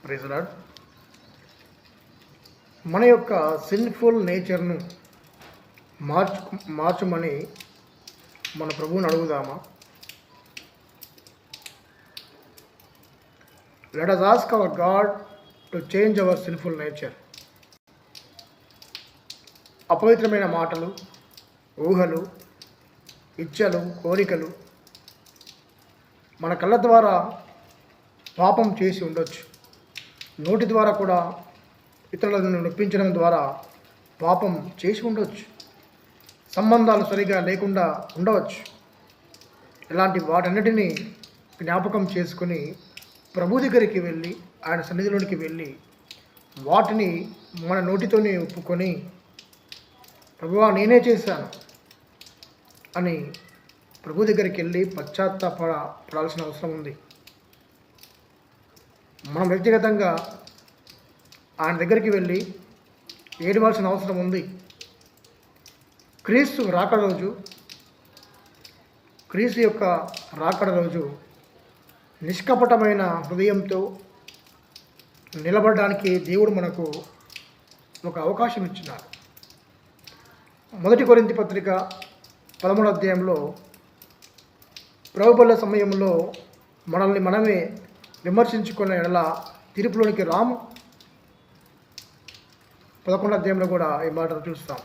Praise lord. మన యొక్క sinful నేచర్ను మార్చమని మన ప్రభువుని అడుగుదామా? Let us ask our God to change our sinful nature. అపవిత్రమైన మాటలు, ఊహలు, ఇచ్చలు, కోరికలు మన కళ్ళ ద్వారా పాపం చేసి ఉండొచ్చు. నోటి ద్వారా కూడా ఇతరులను నొప్పించడం ద్వారా పాపం చేసి ఉండవచ్చు. సంబంధాలు సరిగా లేకుండా ఉండవచ్చు. ఇలాంటి వాటన్నిటినీ జ్ఞాపకం చేసుకొని ప్రభు దగ్గరికి వెళ్ళి, ఆయన సన్నిధిలోనికి వెళ్ళి వాటిని మన నోటితోనే ఒప్పుకొని, ప్రభువా నేనే చేశాను అని ప్రభు దగ్గరికి వెళ్ళి పడాల్సిన అవసరం ఉంది. మనం వ్యక్తిగతంగా ఆయన దగ్గరికి వెళ్ళి ఏడవలసిన అవసరం ఉంది. క్రీస్తు యొక్క రాకడ రోజు నిష్కపటమైన హృదయంతో నిలబడడానికి దేవుడు మనకు ఒక అవకాశం ఇచ్చినాడు. 1 కొరింథీ పత్రిక 13వ అధ్యాయంలో ప్రభుబల సమయంలో మనల్ని మనమే విమర్శించుకున్న ఎడల తీర్పులోనికి రాము. 11వ అధ్యాయంలో కూడా ఈ మాటను చూస్తాం.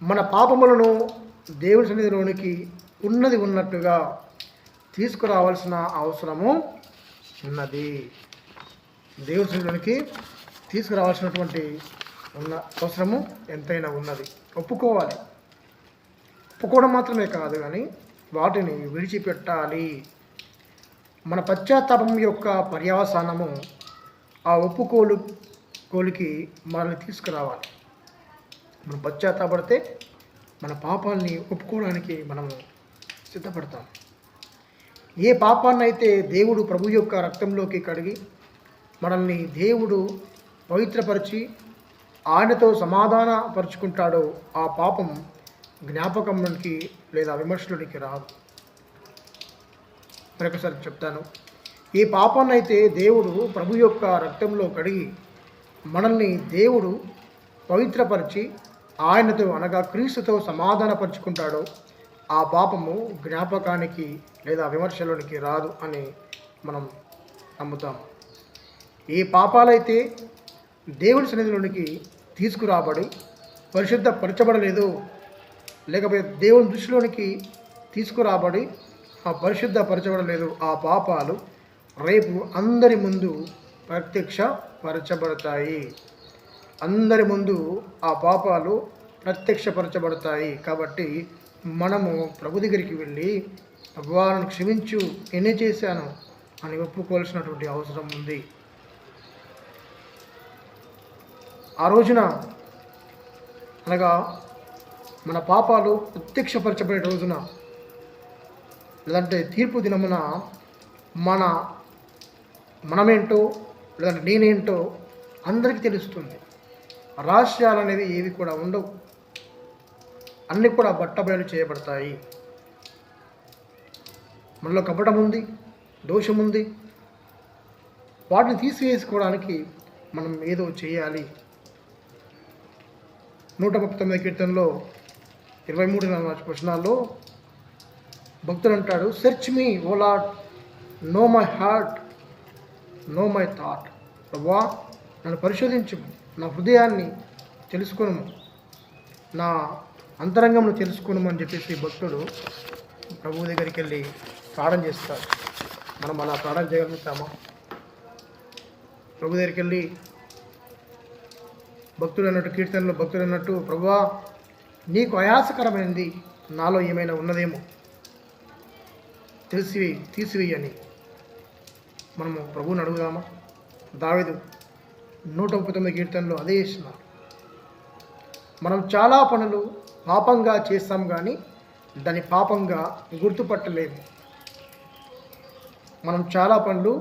మన పాపములను దేవుని సన్నిధిలోనికి ఉన్నట్టుగా తీసుకురావాల్సిన అవసరము ఉన్నది. దేవుని సన్నిధిలోనికి తీసుకురావాల్సినటువంటి అవసరము ఎంతైనా ఉన్నది. ఒప్పుకోవడం మాత్రమే కాదు, కానీ వాటిని విడిచిపెట్టాలి. మన పశ్చాత్తాపం యొక్క పర్యవసానము ఆ ఒప్పుకోలుకి మనల్ని తీసుకురావాలి. మనం పశ్చాత్తాపడితే మన పాపాలని ఒప్పుకోవడానికి మనము సిద్ధపడతాం. ఏ పాపాన్నైతే దేవుడు ప్రభు యొక్క రక్తంలోకి కడిగి మనల్ని దేవుడు పవిత్రపరిచి ఆయనతో సమాధానపరుచుకుంటాడో ఆ పాపం జ్ఞాపకంలోనికి లేదా విమర్శలోనికి రాదు. మరొకసారి చెప్తాను. ఏ పాపాన్నైతే దేవుడు ప్రభు యొక్క రక్తంలో కడిగి మనల్ని దేవుడు పవిత్రపరిచి ఆయనతో అనగా క్రీస్తుతో సమాధానపరుచుకుంటాడో ఆ పాపము జ్ఞాపకానికి లేదా విమర్శలోనికి రాదు అని మనం నమ్ముతాం. ఏ పాపాలైతే దేవుని సన్నిధిలోనికి తీసుకురాబడి పరిశుద్ధపరచబడలేదు, లేకపోతే దేవుని దృష్టిలోనికి తీసుకురాబడి పరిశుద్ధపరచబడలేదు, ఆ పాపాలు రేపు అందరి ముందు ప్రత్యక్షపరచబడతాయి. అందరి ముందు ఆ పాపాలు ప్రత్యక్షపరచబడతాయి. కాబట్టి మనము ప్రభు దగ్గరికి వెళ్ళి భగవాను క్షమించు, నేనే చేశాను అని ఒప్పుకోవాల్సినటువంటి అవసరం ఉంది. ఆ రోజున అనగా మన పాపాలు ప్రత్యక్షపరచబడే రోజున, లేదంటే తీర్పు దినమున మనమేంటో లేదంటే నేనేంటో అందరికీ తెలుస్తుంది. రహస్యాలు అనేవి ఏవి కూడా ఉండవు. అన్నీ కూడా బట్టబయలు చేయబడతాయి. మనలో కపటం ఉంది, దోషం ఉంది. వాటిని తీసివేసుకోవడానికి మనం ఏదో చేయాలి. 139వ కీర్తనలో 23 వచనాల్లో భక్తుడు అంటాడు, search me O Lord, know my heart, know my thought. ప్రభువా నన్ను పరిశోధించు, నా హృదయాన్ని తెలుసుకొనుము, నా అంతరంగంను తెలుసుకొనుము అని చెప్పేసి భక్తుడు ప్రభువు దగ్గరికి వెళ్ళి ప్రార్థన చేస్తాడు. మనం అలా ప్రార్థన చేయగలుగుతామా? ప్రభు దగ్గరికి వెళ్ళి భక్తుడు అన్నట్టు, కీర్తనలో భక్తుడు అన్నట్టు, ప్రభువా నీకు ఆయాసకరమైనది నాలో ఏమైనా ఉన్నదేమో తీసివేయి అని మనము ప్రభువుని అడుగుదామా? దావీదు 139 కీర్తనలో అదే చేస్తున్నారు. మనం చాలా పనులు పాపంగా చేస్తాం, కానీ దాన్ని పాపంగా గుర్తుపట్టలేము. మనం చాలా పనులు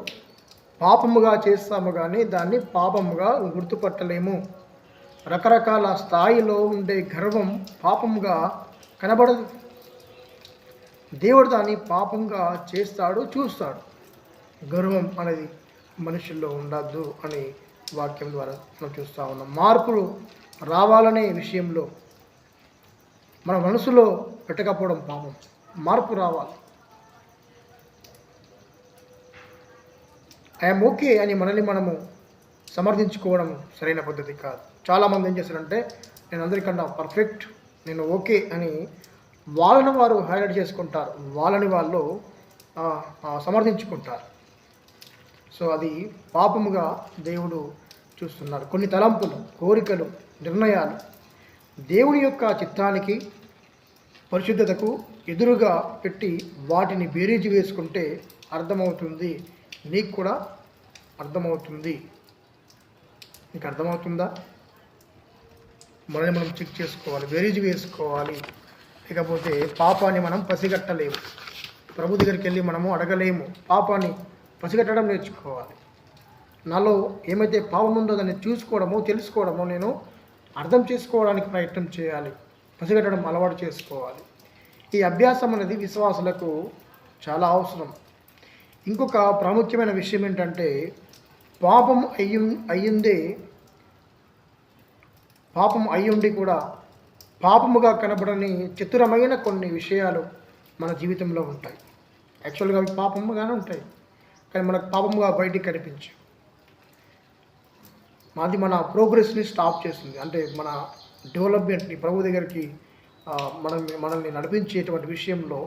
పాపముగా చేస్తాము, కానీ దాన్ని పాపముగా గుర్తుపట్టలేము. రకరకాల స్థాయిలో ఉండే గర్వం పాపముగా కనబడదు. దేవుడు దాన్ని పాపంగా చేస్తాడు, చూస్తాడు. గర్వం అనేది మనుషుల్లో ఉండద్దు అని వాక్యం ద్వారా మనం చూస్తూ ఉన్నాం. మార్పులు రావాలనే విషయంలో మన మనసులో పెట్టకపోవడం పాపం. మార్పు రావాలి. ఐఎమ్ ఓకే అని మనల్ని మనము సమర్థించుకోవడం సరైన పద్ధతి కాదు. చాలామంది ఏం చేస్తారంటే నేను అందరికన్నా పర్ఫెక్ట్, నేను ఓకే అని వాళ్ళని వారు హైలైట్ చేసుకుంటారు, వాళ్ళని వాళ్ళు సమర్థించుకుంటారు. సో అది పాపముగా దేవుడు చూస్తున్నారు. కొన్ని తలంపులు, కోరికలు, నిర్ణయాలు దేవుని యొక్క చిత్తానికి, పరిశుద్ధతకు ఎదురుగా పెట్టి వాటిని బేరీజు వేసుకుంటే అర్థమవుతుంది. నీకు కూడా అర్థమవుతుంది. నీకు అర్థమవుతుందా? మనల్ని మనం చెక్ చేసుకోవాలి, బేరీజు వేసుకోవాలి. లేకపోతే పాపాన్ని మనం పసిగట్టలేము. ప్రభు దగ్గరికి వెళ్ళి మనము అడగలేము. పాపాన్ని పసిగట్టడం నేర్చుకోవాలి. నాలో ఏమైతే పాపం ఉందో దాన్ని చూసుకోవడమో, తెలుసుకోవడమో, నేను అర్థం చేసుకోవడానికి ప్రయత్నం చేయాలి. పసిగట్టడం అలవాటు చేసుకోవాలి. ఈ అభ్యాసం అనేది విశ్వాసులకు చాలా అవసరం. ఇంకొక ప్రాముఖ్యమైన విషయం ఏంటంటే పాపం అయ్యుండి కూడా పాపముగా కనబడని చతురమైన కొన్ని విషయాలు మన జీవితంలో ఉంటాయి. యాక్చువల్గా అవి పాపముగానే ఉంటాయి, కానీ మనకు పాపముగా బయటికి కనిపించు. అది మన ప్రోగ్రెస్ని స్టాప్ చేస్తుంది. అంటే మన డెవలప్మెంట్ని, ప్రభు దగ్గరికి మనల్ని నడిపించేటువంటి విషయంలో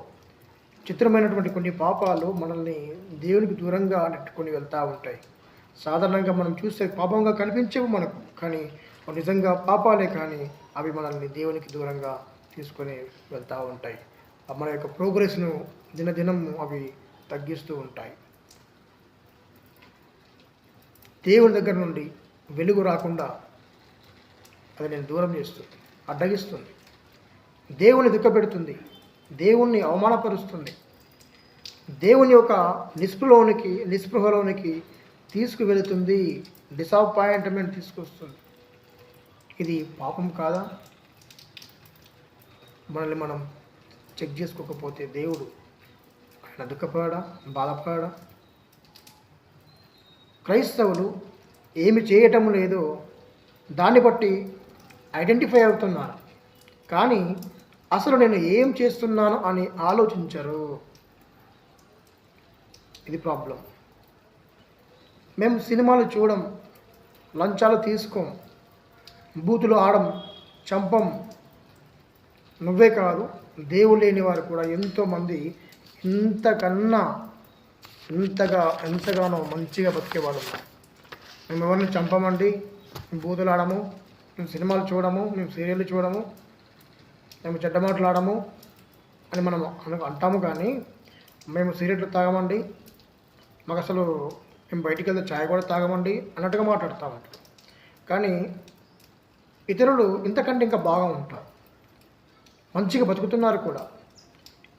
చిత్రమైనటువంటి కొన్ని పాపాలు మనల్ని దేవునికి దూరంగా నెట్టుకొని వెళ్తూ ఉంటాయి. సాధారణంగా మనం చూస్తే పాపంగా కనిపించేవి మనకు, కానీ నిజంగా పాపాలే, కానీ అవి మనల్ని దేవునికి దూరంగా తీసుకొని వెళ్తూ ఉంటాయి. మన యొక్క ప్రోగ్రెస్ను దినదినం అవి తగ్గిస్తూ ఉంటాయి. దేవుని దగ్గర నుండి వెలుగు రాకుండా అది నేను దూరం చేస్తుంది, అడ్డగిస్తుంది, దేవుని దుఃఖపెడుతుంది, దేవుణ్ణి అవమానపరుస్తుంది, దేవుని యొక్క నిస్పృహలోనికి తీసుకువెళుతుంది, డిసప్పాయింట్మెంట్ తీసుకొస్తుంది. ఇది పాపం కాదా? మనల్ని మనం చెక్ చేసుకోకపోతే దేవుడు ఆయన దుఃఖపడా, బాధపడా? క్రైస్తవులు ఏమి చేయటం లేదో దాన్ని బట్టి ఐడెంటిఫై అవుతున్నారు, కానీ అసలు నేను ఏం చేస్తున్నాను అని ఆలోచించరు. ఇది ప్రాబ్లం. మేము సినిమాలు చూడం, లంచాలు తీసుకోం, బూతులు ఆడం, చంపం. నువ్వే కాదు, దేవుడు లేని వారు కూడా ఎంతోమంది ఎంతగానో మంచిగా బతికేవాళ్ళు ఉన్నారు. మేము ఎవరిని చంపమండి, మేము బూతులు ఆడము, మేము సినిమాలు చూడము, మేము సీరియళ్ళు చూడము, మేము చెడ్డ మాట్లాడము అని మనం అంటాము. కానీ మేము సిగరెట్లు తాగమండి, మాకు అసలు మేము బయటికి వెళ్తే ఛాయ్ కూడా తాగమండి అన్నట్టుగా మాట్లాడుతామంట. కానీ ఇతరులు ఇంతకంటే ఇంకా బాగా ఉంటారు, మంచిగా బతుకుతున్నారు కూడా.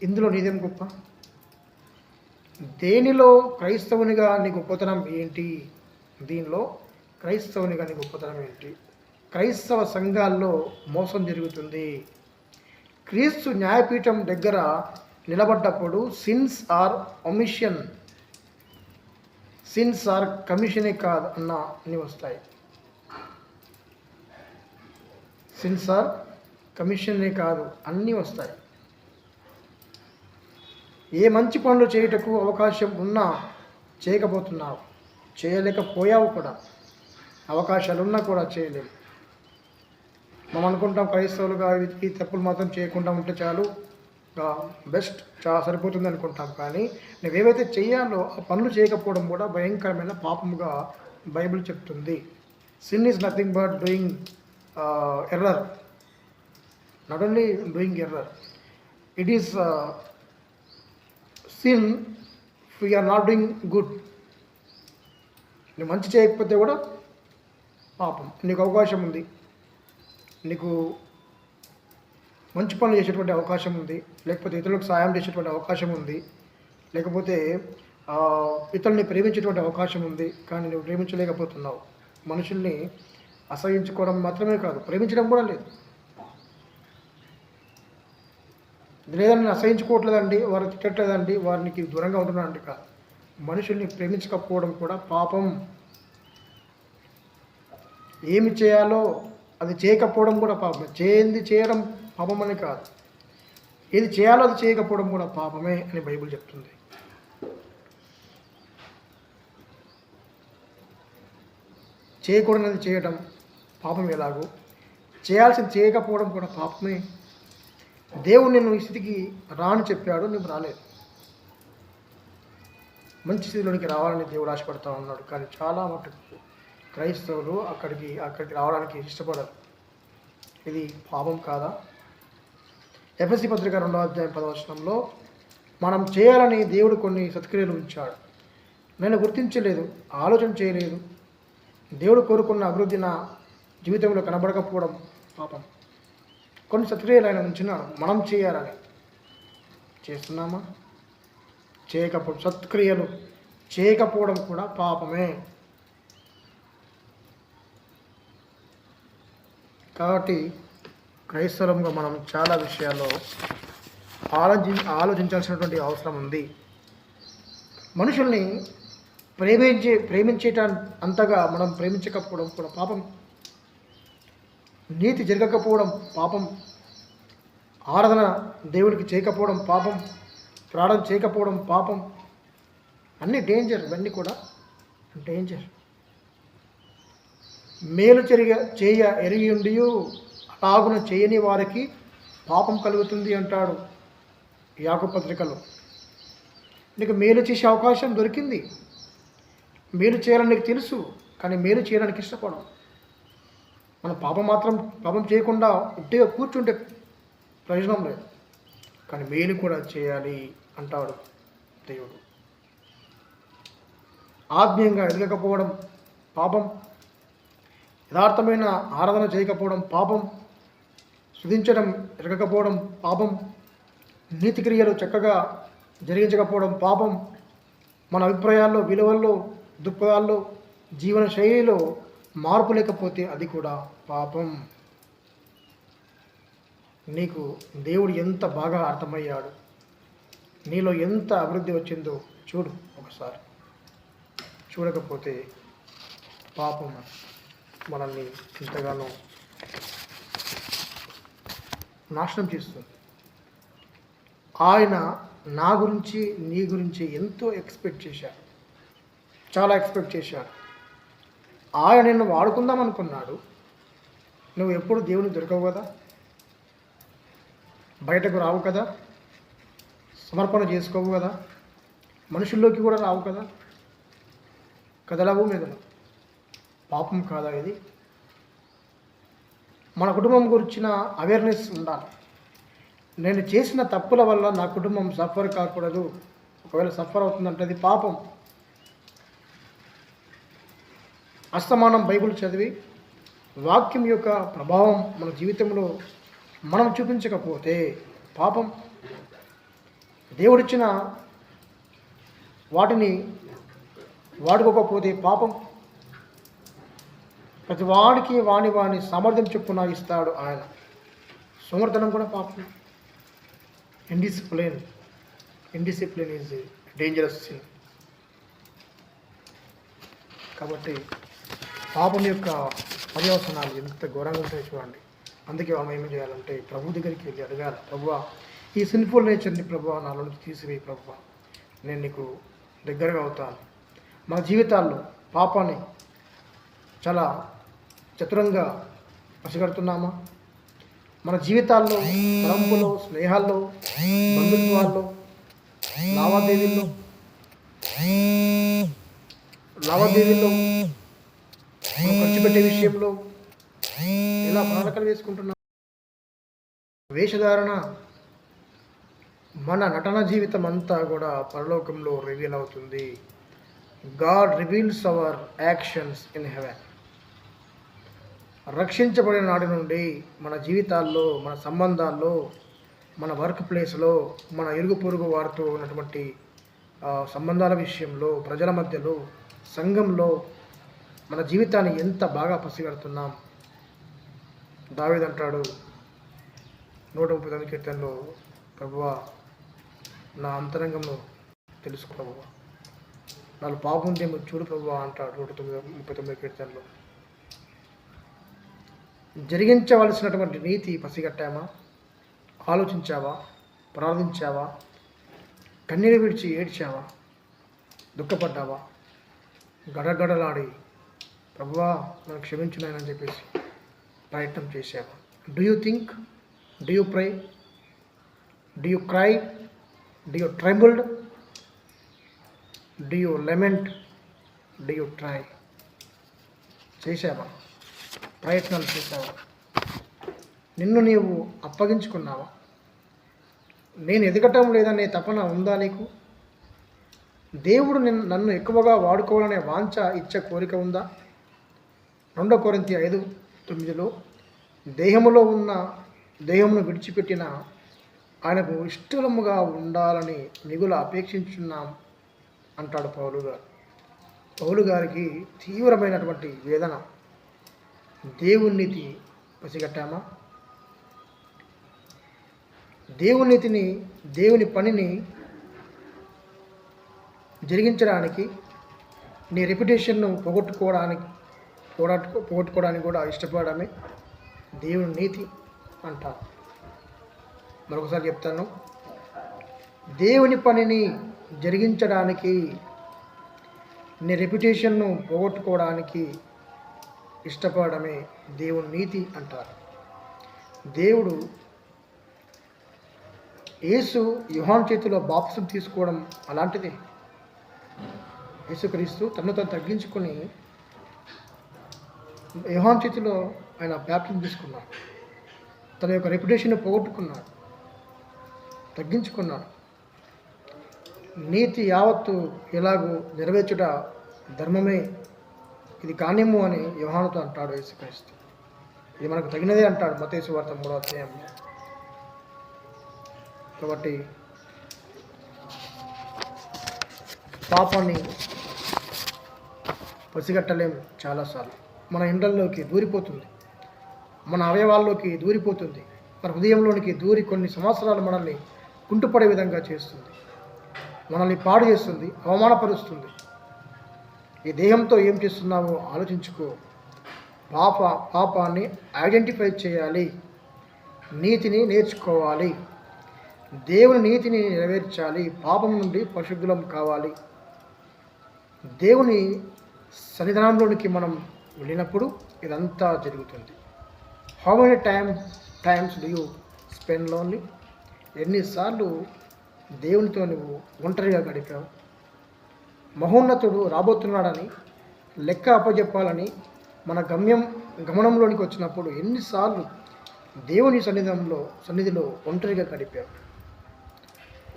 ఇందులో నీదేం గొప్ప? దేనిలో క్రైస్తవునిగా నీ గొప్పతనం ఏంటి? దీనిలో క్రైస్తవునిగా నీ గొప్పతనం ఏంటి? క్రైస్తవ సంఘాల్లో మోసం జరుగుతుంది. క్రీస్తు న్యాయపీఠం దగ్గర నిలబడ్డప్పుడు sins or omission, sins or కమిషనే కాదు అన్నీ వస్తాయి. సిన్స్ ఆర్ కమిషనే కాదు అన్నీ వస్తాయి. ఏ మంచి పనులు చేయుటకు అవకాశం ఉన్నా చేయకపోతున్నావు, చేయలేకపోయావు కూడా. అవకాశాలున్నా కూడా చేయలేము. మనం అనుకుంటాం క్రైస్తవులుగా ఈ తప్పులు మాత్రం చేయకుండా ఉంటే చాలు, బెస్ట్ సరిపోతుంది అనుకుంటాం. కానీ నువ్వేవైతే చేయాలో ఆ పనులు చేయకపోవడం కూడా భయంకరమైన పాపముగా బైబిల్ చెప్తుంది. Sin is nothing but doing error, not only doing error, it is sin we are not doing good. నువ్వు మంచి చేయకపోతే కూడా పాపం. నీకు అవకాశం ఉంది, నీకు మంచి పనులు చేసేటువంటి అవకాశం ఉంది, లేకపోతే ఇతరులకు సాయం చేసేటువంటి అవకాశం ఉంది, లేకపోతే ఇతరుల్ని ప్రేమించేటువంటి అవకాశం ఉంది. కానీ నువ్వు ప్రేమించలేకపోతున్నావు. మనుషుల్ని అసహించుకోవడం మాత్రమే కాదు, ప్రేమించడం కూడా లేదు. లేదని నేను అసహించుకోవట్లేదండి, వారు తిట్టట్లేదండి, వారికి దూరంగా ఉంటున్నానండి కాదు. మనుషుల్ని ప్రేమించకపోవడం కూడా పాపం. ఏమి చేయాలో అది చేయకపోవడం కూడా పాపమే. చేయింది చేయడం పాపం అని కాదు, ఏది చేయాలో అది చేయకపోవడం కూడా పాపమే అని బైబిల్ చెప్తుంది. చేయకూడనిది చేయడం పాపం ఎలాగో, చేయాల్సింది చేయకపోవడం కూడా పాపమే. దేవుడు నిన్ను ఈ స్థితికి రాని చెప్పాడు, నువ్వు రాలేదు. మంచి స్థితిలోనికి రావాలని దేవుడు ఆశపడతా ఉన్నాడు. కానీ చాలా మటుకు క్రైస్తవులు అక్కడికి రావడానికి ఇష్టపడరు. ఇది పాపం కాదా? ఎఫెసీ పత్రిక 2వ అధ్యాయం 10వ వచనంలో మనం చేయాలని దేవుడు కొన్ని సత్క్రియలు ఉంచాడు. నేను గుర్తించలేదు, ఆలోచన చేయలేదు. దేవుడు కోరుకున్న అభివృద్ధి నా జీవితంలో కనబడకపోవడం పాపం. కొన్ని సత్క్రియలు ఆయన ఉంచినాడు మనం చేయాలని. చేస్తున్నామా? సత్క్రియలు చేయకపోవడం కూడా పాపమే. కాబట్టి క్రైస్తవంగా మనం చాలా విషయాల్లో ఆలోచించాల్సినటువంటి అవసరం ఉంది. మనుషుల్ని ప్రేమించేట అంతగా మనం ప్రేమించకపోవడం కూడా పాపం. నీతి జరగకపోవడం పాపం. ఆరాధన దేవుడికి చేయకపోవడం పాపం. ప్రార్థన చేయకపోవడం పాపం. అన్నీ డేంజర్. ఇవన్నీ కూడా డేంజర్. మేలు చేయ ఎరిగి ఉండి అలాగున చేయని వారికి పాపం కలుగుతుంది అంటాడు యాకోబు పత్రికలో. నీకు మేలు చేసే అవకాశం దొరికింది, మేలు చేయాలని నీకు తెలుసు, కానీ మేలు చేయడానికి ఇష్టపడం. మనం పాపం చేయకుండా ఉట్టిగా కూర్చుంటే ప్రయోజనం లేదు, కానీ మేలు కూడా చేయాలి అంటాడు దేవుడు. ఆత్మీయంగా ఎదగకపోవడం పాపం. యథార్థమైన ఆరాధన చేయకపోవడం పాపం. స్తుతించడం ఎరగకపోవడం పాపం. నీతి క్రియలు చక్కగా జరిగించకపోవడం పాపం. మన అభిప్రాయాల్లో, విలువల్లో, దృక్పథాల్లో, జీవన శైలిలో మార్పు లేకపోతే అది కూడా పాపం. నీకు దేవుడు ఎంత బాగా అర్థమయ్యాడు, నీలో ఎంత అభివృద్ధి వచ్చిందో చూడు ఒకసారి. చూడకపోతే పాపం మనల్ని ఎంతగానో నాశనం చేస్తుంది. ఆయన నా గురించి, నీ గురించి ఎంతో ఎక్స్పెక్ట్ చేశాడు, చాలా ఎక్స్పెక్ట్ చేశాడు. ఆయన నిన్ను వాడుకుందాం అనుకున్నాడు. నువ్వు ఎప్పుడు దేవుని దొరకవు కదా, బయటకు రావు కదా, సమర్పణ చేసుకోవు కదా, మనుషుల్లోకి కూడా రావు కదా, కదలవు మెదలవు. పాపం కాదా ఇది? మన కుటుంబం గురించిన అవేర్నెస్ ఉండాలి. నేను చేసిన తప్పుల వల్ల నా కుటుంబం సఫర్ కాకూడదు. ఒకవేళ సఫర్ అవుతుందంటే అది పాపం. అస్తమానం బైబిల్ చదివి వాక్యం యొక్క ప్రభావం మన జీవితంలో మనం చూపించకపోతే పాపం. దేవుడిచ్చిన వాటిని వాడుకోకపోతే పాపం. ప్రతి వాడికి వాని సామర్థ్యం చొప్పున ఇస్తాడు ఆయన. సోమర్తనం కూడా పాపం. Indiscipline is dangerous sin. కాబట్టి పాపం యొక్క పర్యవసనాలు ఎంత ఘోరంగా ఉంటాయో చూడండి. అందుకే మనం ఏమి చేయాలంటే ప్రభు దగ్గరికి వెళ్ళి అడగాలి, ప్రభువా ఈ సిన్ఫుల్ నేచర్ని ప్రభువా నాలో నుంచి తీసివేయి ప్రభువా, నేను నీకు దగ్గరగా అవుతాను. మన జీవితాల్లో పాపాన్ని చాలా చతురంగా పసిగడుతున్నామా? మన జీవితాల్లో, తలంపులో, స్నేహాల్లో, బంధుత్వాల్లో, లావాదేవీల్లో మనం ఖర్చు పెట్టే విషయంలో ఇలా ప్రణాళికలు వేసుకుంటున్నాం. వేషధారణ, మన నటన జీవితం అంతా కూడా పరలోకంలో రివీల్ అవుతుంది. God reveals hour actions in heaven. రక్షించబడిన నాటి నుండి మన జీవితాల్లో, మన సంబంధాల్లో, మన వర్క్ ప్లేస్లో, మన ఇరుగు పొరుగు వారితో ఉన్నటువంటి సంబంధాల విషయంలో, ప్రజల మధ్యలో, సంఘంలో మన జీవితాన్ని ఎంత బాగా పసిగడుతున్నాం. దావీదు అంటాడు 139 కీర్తనలో, ప్రభువా నా అంతరంగంలో తెలుసు ప్రభువా, నాలో పాపం ఉందేమో చూడు ప్రభువా అంటాడు 139 కీర్తనలో. జరిగించవలసినటువంటి నీతి పసిగట్టామా? ఆలోచించావా? ప్రార్థించావా? కన్నీరు విడిచి ఏడ్చావా? దుఃఖపడ్డావా? గడగడలాడి ప్రభువా నన్ను క్షమించున్నాయని చెప్పేసి ప్రయత్నం చేసావా? Do you think? Do you pray? Do you cry? Do you ట్రెంబుల్డ్? Do you లెమెంట్? Do you try? చేసావా? ప్రయత్నాలు చేసావా? నిన్ను నీవు అప్పగించుకున్నావా? నేను ఎదగటం లేదనే తపన ఉందా నీకు? దేవుడు నన్ను ఎక్కువగా వాడుకోవాలనే వాంఛ, ఇచ్చ, కోరిక ఉందా? 2 కొరింథీ 5:9 దేహమును విడిచిపెట్టిన ఆయనకు ఇష్టముగా ఉండాలని మిగుల అపేక్షించున్నాం అంటాడు పౌలు గారికి తీవ్రమైనటువంటి వేదన. దేవుని నీతి పసిగట్టామా? దేవుని నీతిని, దేవుని పనిని జరిగించడానికి, నీ రెప్యుటేషన్ను పోగొట్టుకోవడానికి కూడా ఇష్టపడమే దేవుని నీతి అంటారు. మరొకసారి చెప్తాను, దేవుని పనిని జరిగించడానికి, నీ రెప్యుటేషన్ను పోగొట్టుకోవడానికి ఇష్టపడమే దేవుని నీతి అంటారు. దేవుడు యేసు యోహాను చేతిలో బాప్తిసం తీసుకోవడం అలాంటిదే. యేసుక్రీస్తు తను తగ్గించుకొని యోహాను చేతిలో ఆయన బాప్తిసం తీసుకున్నాడు. తన యొక్క రెప్యుటేషన్ పోగొట్టుకున్నాడు, తగ్గించుకున్నాడు. నీతి యావత్తు ఎలాగూ నెరవేర్చుట ధర్మమే, ఇది కానిమ్ము అని యోహానుతో అంటాడు యేసుక్రీస్తు. ఇది మనకు తగినదే అంటాడు మత్తయి సువార్త 3వ అధ్యాయంలో. కాబట్టి పాపాన్ని పసిగట్టలేము. చాలాసార్లు మన ఇండ్లలోకి దూరిపోతుంది, మన అవయవాల్లోకి దూరిపోతుంది, మన హృదయంలోనికి దూరి కొన్ని సంవత్సరాలు మనల్ని కుంటుపడే విధంగా చేస్తుంది, మనల్ని పాడు చేస్తుంది, అవమానపరుస్తుంది. ఈ దేహంతో ఏం చేస్తున్నావో ఆలోచించుకో. పాపాన్ని ఐడెంటిఫై చేయాలి, నీతిని నేర్చుకోవాలి, దేవుని నీతిని నెరవేర్చాలి, పాపం నుండి పరిశుద్ధులం కావాలి. దేవుని సన్నిధానంలోనికి మనం వెళ్ళినప్పుడు ఇదంతా జరుగుతుంది. How many times do you spend lonely? ఎన్నిసార్లు దేవునితో నువ్వు ఒంటరిగా గడిపావు? మహోన్నతుడు రాబోతున్నాడని లెక్క అప్పజెప్పాలని మన గమనంలోనికి వచ్చినప్పుడు ఎన్నిసార్లు దేవుని సన్నిధిలో ఒంటరిగా గడిపావు?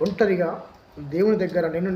ఒంటరిగా దేవుని దగ్గర నిన్ను నీవు